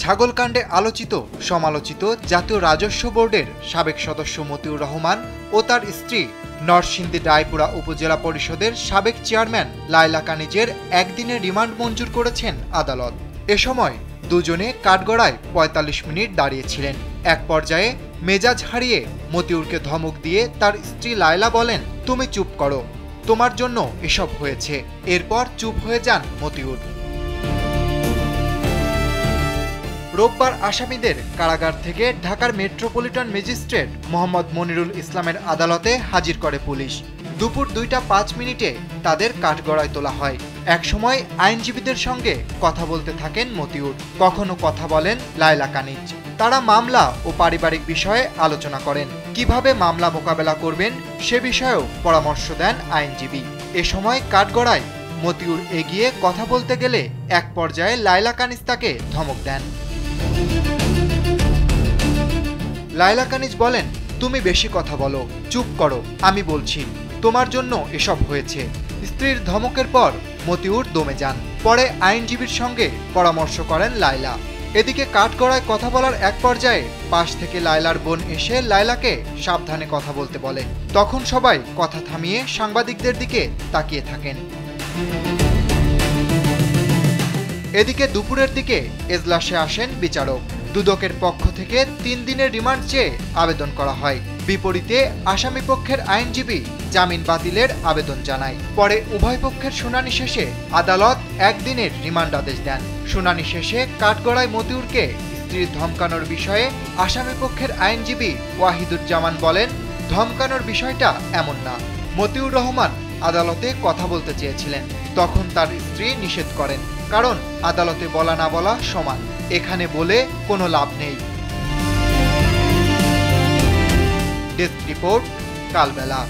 ছাগলকাণ্ডে আলোচিত সমালোচিত জাতীয় রাজস্ব বোর্ডের সাবেক সদস্য মতিউর রহমান ও তার স্ত্রী নরসিংদী রায়পুরা উপজেলা পরিষদের সাবেক চেয়ারম্যান লায়লা কানিজের একদিনের রিমান্ড মঞ্জুর করেছেন আদালত। এ সময় দুজনে কাঠগড়ায় ৪৫ মিনিট দাঁড়িয়েছিলেন। এক পর্যায়ে মেজাজ হারিয়ে মতিউরকে ধমক দিয়ে তার স্ত্রী লায়লা বলেন, তুমি চুপ করো, তোমার জন্য এসব হয়েছে। এরপর চুপ হয়ে যান মতিউর। রোববার আসামিদের কারাগার থেকে ঢাকার মেট্রোপলিটন ম্যাজিস্ট্রেট মোহাম্মদ মনিরুল ইসলামের আদালতে হাজির করে পুলিশ। দুপুর ২টা ৫ মিনিটে তাদের কাঠগড়ায় তোলা হয়। একসময় আইনজীবীদের সঙ্গে কথা বলতে থাকেন মতিউর, কখনো কথা বলেন লায়লা কানিজ। তারা মামলা ও পারিবারিক বিষয়ে আলোচনা করেন, কিভাবে মামলা মোকাবেলা করবেন সে বিষয়েও পরামর্শ দেন আইনজীবী। এ সময় কাঠগড়ায় মতিউর এগিয়ে কথা বলতে গেলে এক পর্যায়ে লায়লা কানিজ তাকে ধমক দেন। লায়লা কানিজ বলেন, তুমি বেশি কথা বলো, চুপ করো, আমি বলছি, তোমার জন্য এসব হয়েছে। স্ত্রীর ধমকের পর মতিউর দমে যান। পরে আইনজীবীর সঙ্গে পরামর্শ করেন লায়লা। এদিকে কাঠগড়ায় কথা বলার এক পর্যায়ে পাশ থেকে লায়লার বোন এসে লায়লাকে সাবধানে কথা বলতে বলে। তখন সবাই কথা থামিয়ে সাংবাদিকদের দিকে তাকিয়ে থাকেন। এদিকে দুপুরের দিকে এজলাসে আসেন বিচারক। দুদকের পক্ষ থেকে ৩ দিনের রিমান্ড চেয়ে আবেদন করা হয়। বিপরীতে আসামি পক্ষের আইনজীবী জামিন বাতিলের আবেদন জানায়। পরে উভয় পক্ষের শুনানি শেষে আদালত ১ দিনের রিমান্ড আদেশ দেন। শুনানি শেষে কাঠগড়ায় মতিউরকে স্ত্রীর ধমকানোর বিষয়ে আসামি পক্ষের আইনজীবী ওয়াহিদুজ্জামান বলেন, ধমকানোর বিষয়টা এমন না। মতিউর রহমান আদালতে কথা বলতে চেয়েছিলেন, তখন তার স্ত্রী নিষেধ করেন, কারণ আদালতে বলা না বলা সমান, এখানে বলে কোনো লাভ নেই। ডেস্ক রিপোর্ট, কালবেলা।